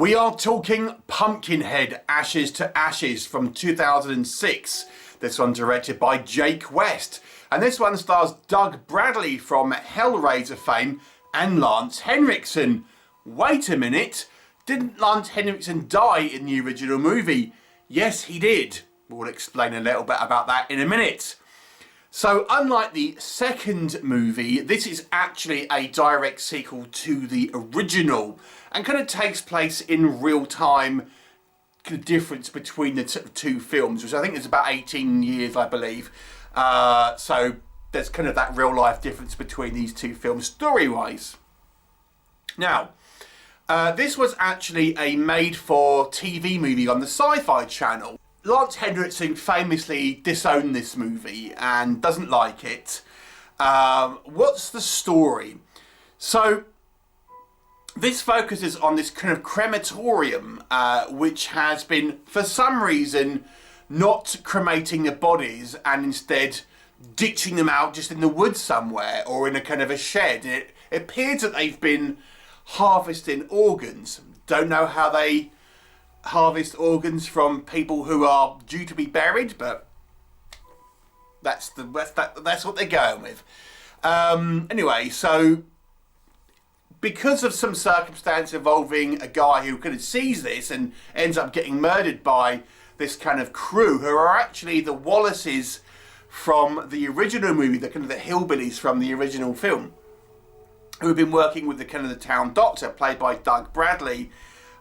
We are talking Pumpkinhead, Ashes to Ashes from 2006. This one directed by Jake West. And this one stars Doug Bradley from Hellraiser fame and Lance Henriksen. Wait a minute, didn't Lance Henriksen die in the original movie? Yes, he did. We'll explain a little bit about that in a minute. So unlike the second movie, this is actually a direct sequel to the original and kind of takes place in real time. The difference between the two films, which I think is about 18 years, I believe. So there's kind of that real life difference between these two films story-wise. Now, this was actually a made-for-TV movie on the Sci-Fi Channel. Lance Henriksen famously disowned this movie and doesn't like it. What's the story? So, this focuses on this kind of crematorium, which has been, for some reason, not cremating the bodies and instead ditching them out just in the woods somewhere or in a kind of a shed. It appears that they've been harvesting organs. Don't know how they harvest organs from people who are due to be buried, but that's what they're going with. Anyway, so because of some circumstance involving a guy who kind of sees this and ends up getting murdered by this kind of crew, who are actually the Wallaces from the original movie, the kind of the hillbillies from the original film, who have been working with the kind of the town doctor, played by Doug Bradley.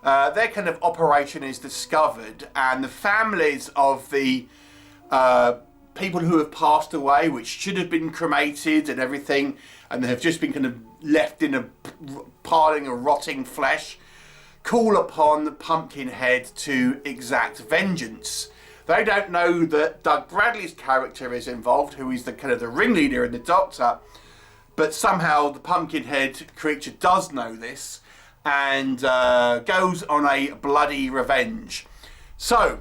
Their kind of operation is discovered, and the families of the people who have passed away, which should have been cremated and everything, and they have just been kind of left in a piling of rotting flesh, call upon the Pumpkinhead to exact vengeance. They don't know that Doug Bradley's character is involved, who is the kind of the ringleader and the doctor, but somehow the Pumpkinhead creature does know this and goes on a bloody revenge. So,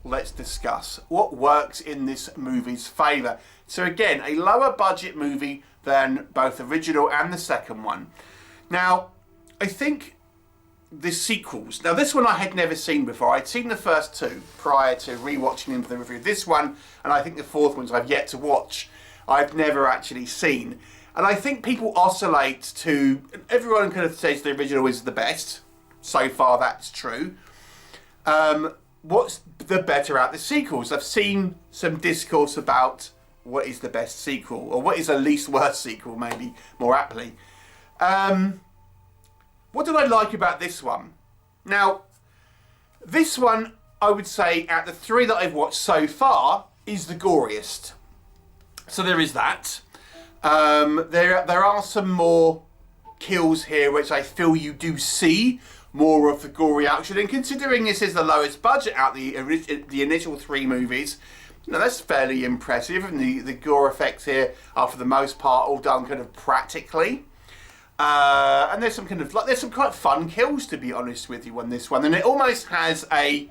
let's discuss what works in this movie's favour. So again, a lower budget movie than both the original and the second one. Now, I think the sequels, now this one I had never seen before. I'd seen the first two prior to rewatching them for the review. This one, and I think the fourth ones I've yet to watch, I've never actually seen. And I think people oscillate to, everyone kind of says the original is the best. So far that's true. What's the better out the sequels? I've seen some discourse about what is the best sequel, or what is the least worst sequel, maybe more aptly. What did I like about this one? Now, this one, I would say, out the three that I've watched so far, is the goriest. So there is that. There are some more kills here which I feel you do see more of the gory action, and considering this is the lowest budget out the initial three movies, you know, that's fairly impressive, and the gore effects here are for the most part all done kind of practically. And there's some kind of there's some quite fun kills, to be honest with you, on this one, and it almost has a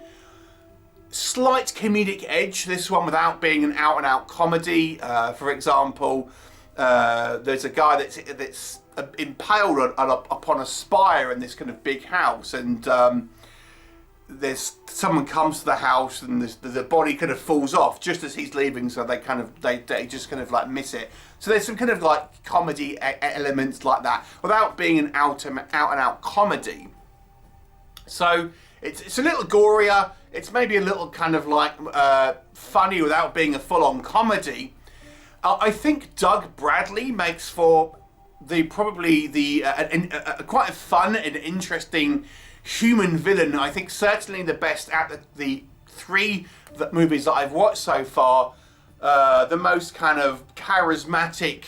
slight comedic edge, this one, without being an out-and-out comedy. For example, there's a guy that's impaled upon a spire in this kind of big house, and there's someone comes to the house, and the body kind of falls off just as he's leaving, so they just kind of like miss it. So there's some kind of like comedy elements like that, without being an out and out comedy. So it's a little gorier. It's maybe a little kind of like funny without being a full-on comedy. I think Doug Bradley makes for quite a fun and interesting human villain. I think certainly the best at the three movies that I've watched so far. The most kind of charismatic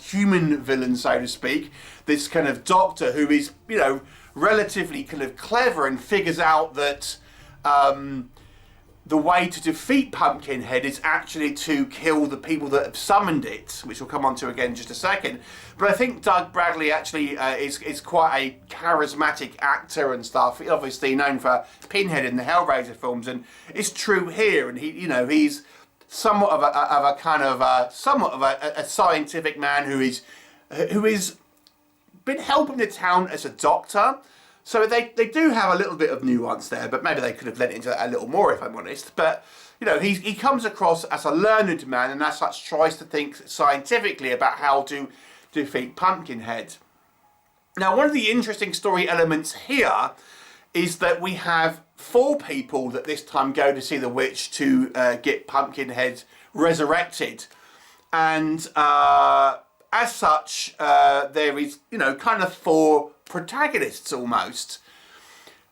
human villain, so to speak. This kind of doctor who is, you know, relatively kind of clever and figures out that the way to defeat Pumpkinhead is actually to kill the people that have summoned it, which we'll come on to again in just a second. But I think Doug Bradley actually is quite a charismatic actor and stuff. Obviously known for Pinhead in the Hellraiser films, and it's true here. And he's somewhat of a scientific man who is been helping the town as a doctor. So they do have a little bit of nuance there, but maybe they could have lent into that a little more, if I'm honest. But, you know, he comes across as a learned man, and as such tries to think scientifically about how to defeat Pumpkinhead. Now, one of the interesting story elements here is that we have 4 people that this time go to see the witch to get Pumpkinhead resurrected. And as such, there is, you know, kind of 4 protagonists almost.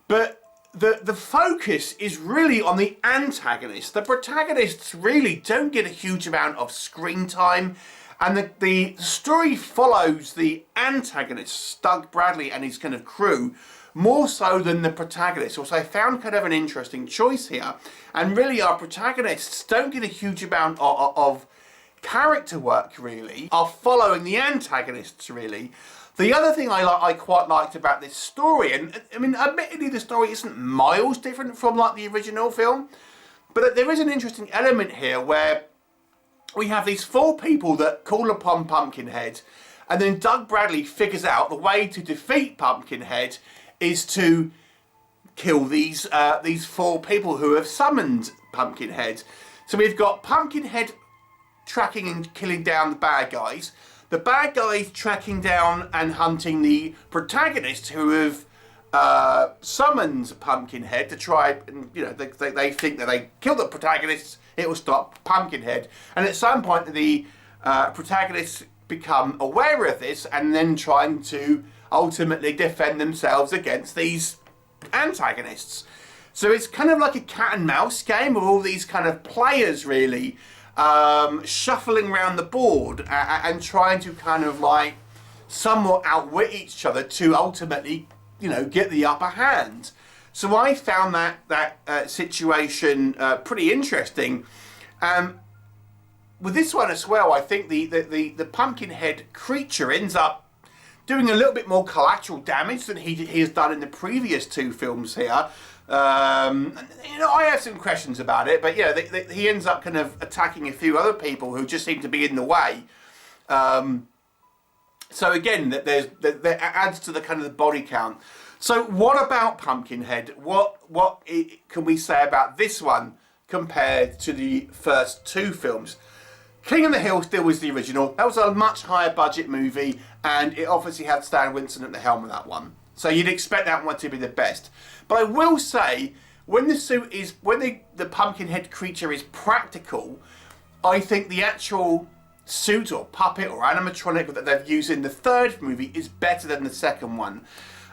But the focus is really on the antagonist. The protagonists really don't get a huge amount of screen time. And the story follows the antagonist, Doug Bradley and his kind of crew, more so than the protagonist, which I found kind of an interesting choice here. And really our protagonists don't get a huge amount of character work, really, are following the antagonists, really. The other thing I quite liked about this story, and I mean, admittedly the story isn't miles different from like the original film, but there is an interesting element here where we have these 4 people that call upon Pumpkinhead, and then Doug Bradley figures out the way to defeat Pumpkinhead is to kill these 4 people who have summoned Pumpkinhead. So we've got Pumpkinhead tracking and killing down the bad guys tracking down and hunting the protagonists who have summoned Pumpkinhead to try, and you know, they think that they kill the protagonists, it will stop Pumpkinhead. And at some point the protagonists become aware of this and then trying to ultimately defend themselves against these antagonists. So it's kind of like a cat and mouse game of all these kind of players really shuffling around the board and trying to kind of like somewhat outwit each other to ultimately, you know, get the upper hand. So I found that situation pretty interesting. With this one as well, I think the Pumpkinhead creature ends up doing a little bit more collateral damage than he has done in the previous 2 films here. You know, I have some questions about it, but yeah, he ends up kind of attacking a few other people who just seem to be in the way. So again, that adds to the kind of the body count. So what about Pumpkinhead? What can we say about this one compared to the first 2 films? King of the Hill still was the original. That was a much higher budget movie, and it obviously had Stan Winston at the helm of that one. So you'd expect that one to be the best. But I will say, when the Pumpkinhead creature is practical, I think the actual suit or puppet or animatronic that they've used in the 3rd movie is better than the second one.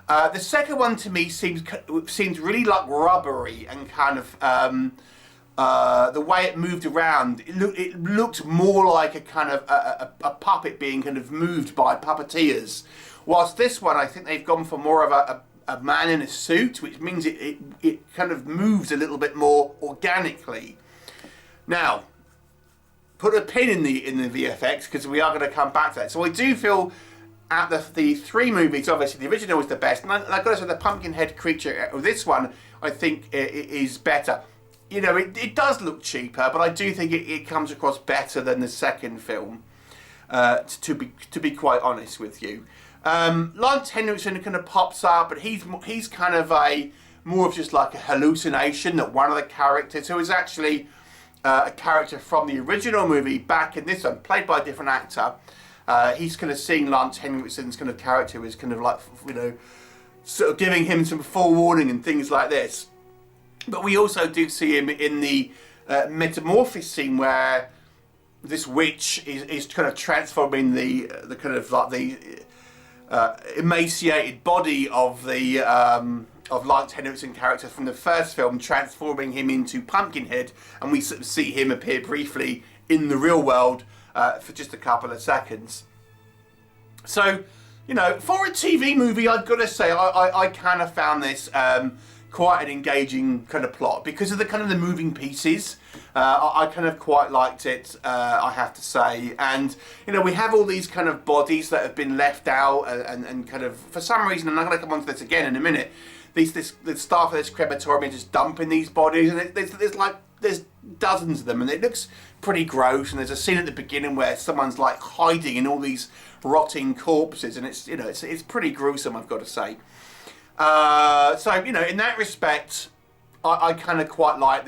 The second one to me seems really like rubbery and kind of the way it moved around. It looked more like a kind of a puppet being kind of moved by puppeteers. Whilst this one, I think they've gone for more of a man in a suit, which means it kind of moves a little bit more organically. Now, put a pin in the VFX because we are going to come back to that. So I do feel at the 3 movies, obviously the original was the best, and I've got to say the Pumpkinhead creature of this one I think is better. You know, it does look cheaper, but I do think it comes across better than the second film. To be quite honest with you. Lance Henriksen kind of pops up, but he's kind of more of just like a hallucination that one of the characters, who is actually a character from the original movie back in this one, played by a different actor. He's kind of seeing Lance Henriksen's kind of character as kind of like, you know, sort of giving him some forewarning and things like this. But we also do see him in the metamorphosis scene where this witch is kind of transforming the kind of like the emaciated body of the of Lance Henriksen character from the first film, transforming him into Pumpkinhead, and we sort of see him appear briefly in the real world for just a couple of seconds. So, you know, for a TV movie, I've got to say I kind of found this quite an engaging kind of plot because of the kind of the moving pieces. I kind of quite liked it, I have to say. And, you know, we have all these kind of bodies that have been left out and kind of, for some reason, and I'm going to come on to this again in a minute, the staff of this crematorium are just dumping these bodies, and there's dozens of them, and it looks pretty gross. And there's a scene at the beginning where someone's like hiding in all these rotting corpses, and it's, you know, it's pretty gruesome, I've got to say. So, you know, in that respect, I kind of quite like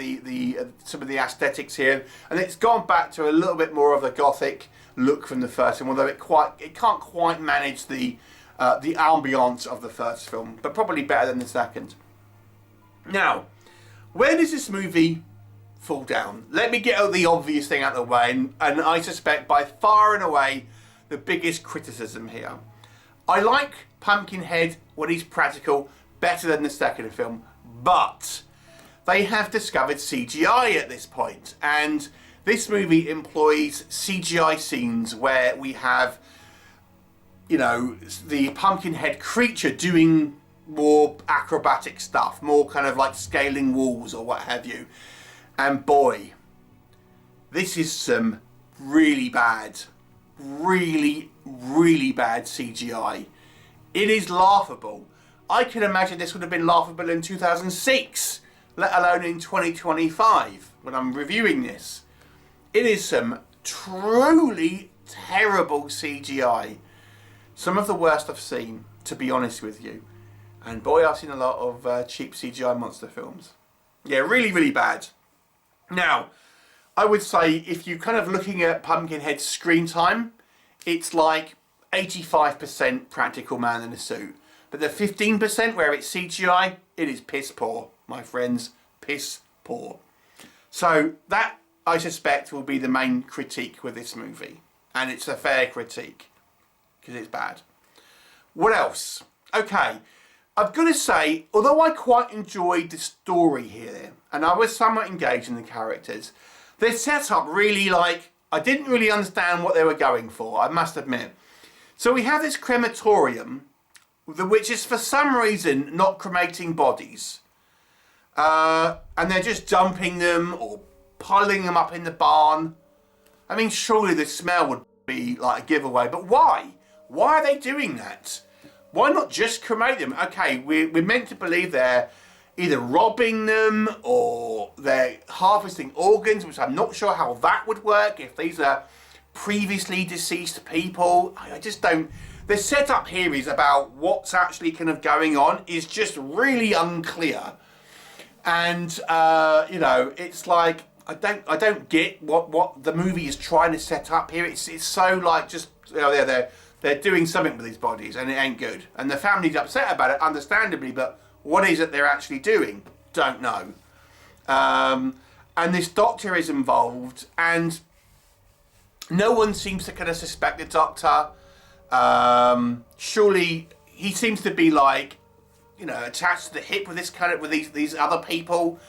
some of the aesthetics here, and it's gone back to a little bit more of a gothic look from the first film, although it can't quite manage the ambience of the first film, but probably better than the second. Now, where does this movie fall down? Let me get the obvious thing out of the way, and I suspect by far and away the biggest criticism here. I like Pumpkinhead when he's practical better than the second film, but they have discovered CGI at this point, and this movie employs CGI scenes where we have, you know, the Pumpkinhead creature doing more acrobatic stuff, more kind of like scaling walls or what have you. And boy, this is some really bad CGI. It is laughable. I can imagine this would have been laughable in 2006, let alone in 2025 when I'm reviewing this. It is some truly terrible CGI. Some of the worst I've seen, to be honest with you. And boy, I've seen a lot of cheap CGI monster films. Yeah, really bad. Now, I would say if you're kind of looking at Pumpkinhead's screen time, it's like 85% practical man in a suit. But the 15% where it's CGI, it is piss poor, my friends. Piss poor. So that, I suspect, will be the main critique with this movie. And it's a fair critique, because it's bad. What else? Okay, I've got to say, although I quite enjoyed the story here, and I was somewhat engaged in the characters, they're set up really like, I didn't really understand what they were going for, I must admit. So we have this crematorium, which is for some reason not cremating bodies. And they're just dumping them or piling them up in the barn. I mean, surely the smell would be like a giveaway, but why? Why are they doing that? Why not just cremate them? Okay, we're meant to believe they're either robbing them or they're harvesting organs, which I'm not sure how that would work if these are previously deceased people. I just don't... The setup here is about what's actually kind of going on is just really unclear. And, you know, it's like, I don't get what the movie is trying to set up here. It's so like just, you know, they're doing something with these bodies and it ain't good. And the family's upset about it, understandably, but what is it they're actually doing? Don't know. And this doctor is involved and no one seems to kind of suspect the doctor. Surely he seems to be like, you know, attached to the hip with this kind of, with these other people.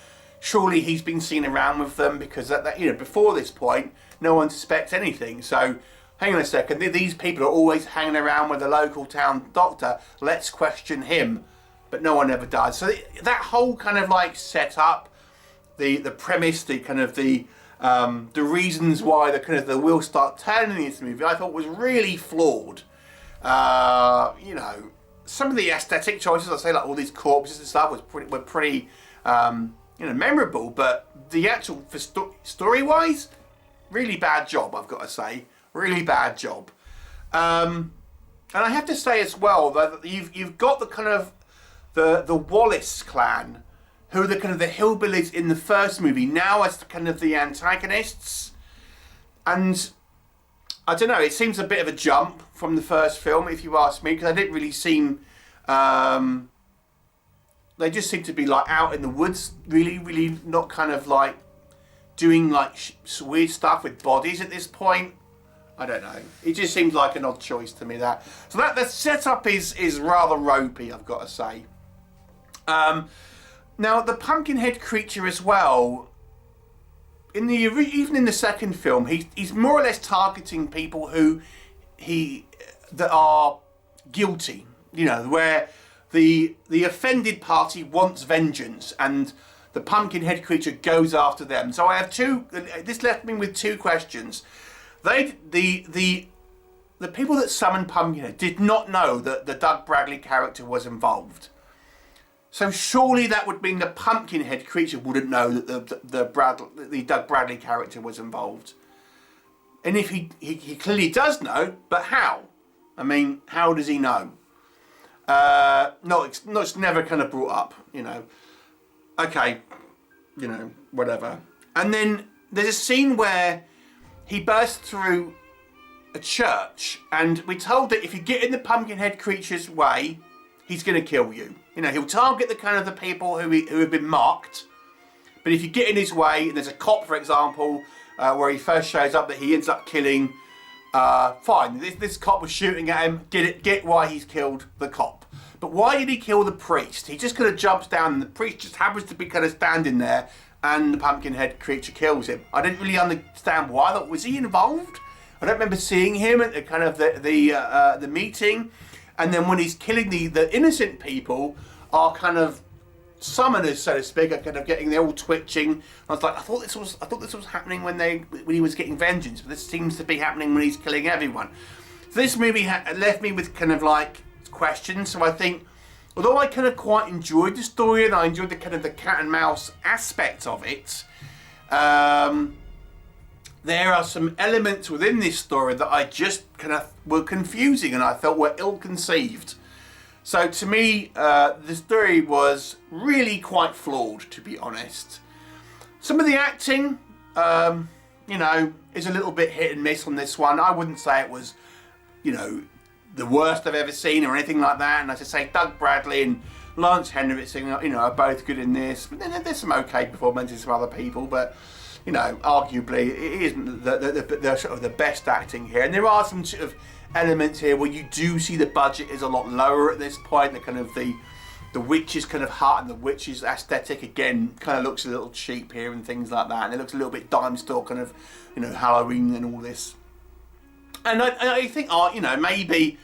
Surely he's been seen around with them because you know, before this point, no one suspects anything. So hang on a second, these people are always hanging around with the local town doctor. Let's question him, but no one ever does. So that whole kind of like setup, the premise, the kind of the reasons why the wheels start turning in this movie, I thought was really flawed. You know, some of the aesthetic choices, I say, like all these corpses and stuff, were pretty you know, memorable, but the actual story-wise, really bad job, I've got to say, really bad job. And I have to say as well that you've got the kind of the Wallace clan, who are the kind of the hillbillies in the first movie, now as the kind of the antagonists, and I don't know, it seems a bit of a jump from the first film, if you ask me, because I didn't really seem... they just seem to be like out in the woods, really not kind of like doing like weird stuff with bodies at this point. I don't know. It just seems like an odd choice to me, that. So that the setup is rather ropey, I've got to say. Now the Pumpkinhead creature as well, even in the second film, he's more or less targeting people that are guilty. You know, where the offended party wants vengeance, and the Pumpkinhead creature goes after them. So I have this left me with two questions. The people that summoned Pumpkinhead did not know that the Doug Bradley character was involved. So surely that would mean the Pumpkinhead creature wouldn't know that the Doug Bradley character was involved. And if he clearly does know, but how? I mean, how does he know? No, it's never kind of brought up, you know. Okay, you know, whatever. And then there's a scene where he bursts through a church, and we're told that if you get in the Pumpkinhead creature's way, he's going to kill you. You know, he'll target the kind of the people who have been marked, but if you get in his way, and there's a cop, for example, where he first shows up that he ends up killing. Fine, this cop was shooting at him. Get why he's killed the cop. But why did he kill the priest? He just kind of jumps down, and the priest just happens to be kind of standing there, and the Pumpkinhead creature kills him. I didn't really understand why. Was he involved? I don't remember seeing him at the kind of the meeting. And then when he's killing the innocent people, are kind of summoners, so to speak, are kind of they're all twitching. I was like, I thought this was happening when he was getting vengeance, but this seems to be happening when he's killing everyone. So this movie left me with kind of like questions. So I think, although I kind of quite enjoyed the story and I enjoyed the kind of the cat and mouse aspect of it, there are some elements within this story that I just kind of were confusing and I felt were ill-conceived. So to me, the story was really quite flawed, to be honest. Some of the acting, you know, is a little bit hit and miss on this one. I wouldn't say it was, you know, the worst I've ever seen or anything like that. And as I say, Doug Bradley and Lance Henriksen, you know, are both good in this. But then there's some okay performances from other people, but you know, arguably it isn't the sort of the best acting here. And there are some sort of elements here where you do see the budget is a lot lower at this point. The kind of the witch's kind of heart and the witch's aesthetic again kind of looks a little cheap here and things like that. And it looks a little bit dime store kind of, you know, Halloween and all this. And I think, you know, maybe,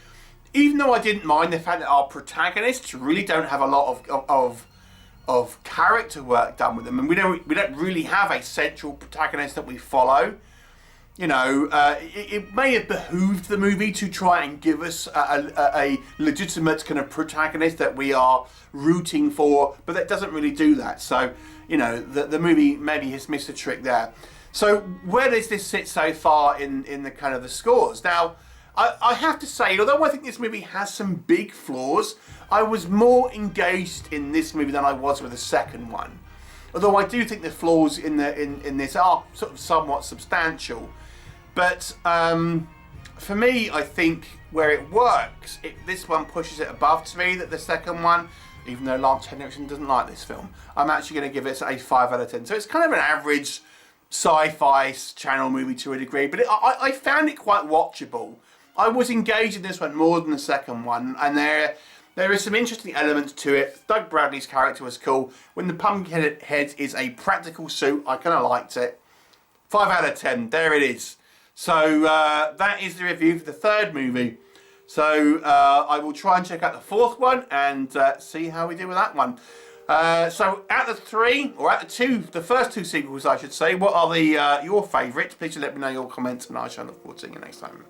even though I didn't mind the fact that our protagonists really don't have a lot of character work done with them, and we don't really have a central protagonist that we follow. You know, it may have behooved the movie to try and give us a legitimate kind of protagonist that we are rooting for, but that doesn't really do that. So, you know, the movie maybe has missed a trick there. So where does this sit so far in the kind of the scores? Now, I have to say, although I think this movie has some big flaws, I was more engaged in this movie than I was with the second one. Although I do think the flaws in this are sort of somewhat substantial. But for me, I think where it works, this one pushes it above to me that the second one, even though Lance Henriksen doesn't like this film, I'm actually going to give it a 5 out of 10. So it's kind of an average sci-fi channel movie to a degree, but I found it quite watchable. I was engaged in this one more than the second one, and there is some interesting elements to it. Doug Bradley's character was cool. When the Pumpkinhead is a practical suit, I kind of liked it. 5 out of 10, there it is. So that is the review for the third movie. So I will try and check out the fourth one and see how we do with that one. So at the the first two sequels I should say, what are your favourites? Please let me know your comments and I shall look forward to seeing you next time.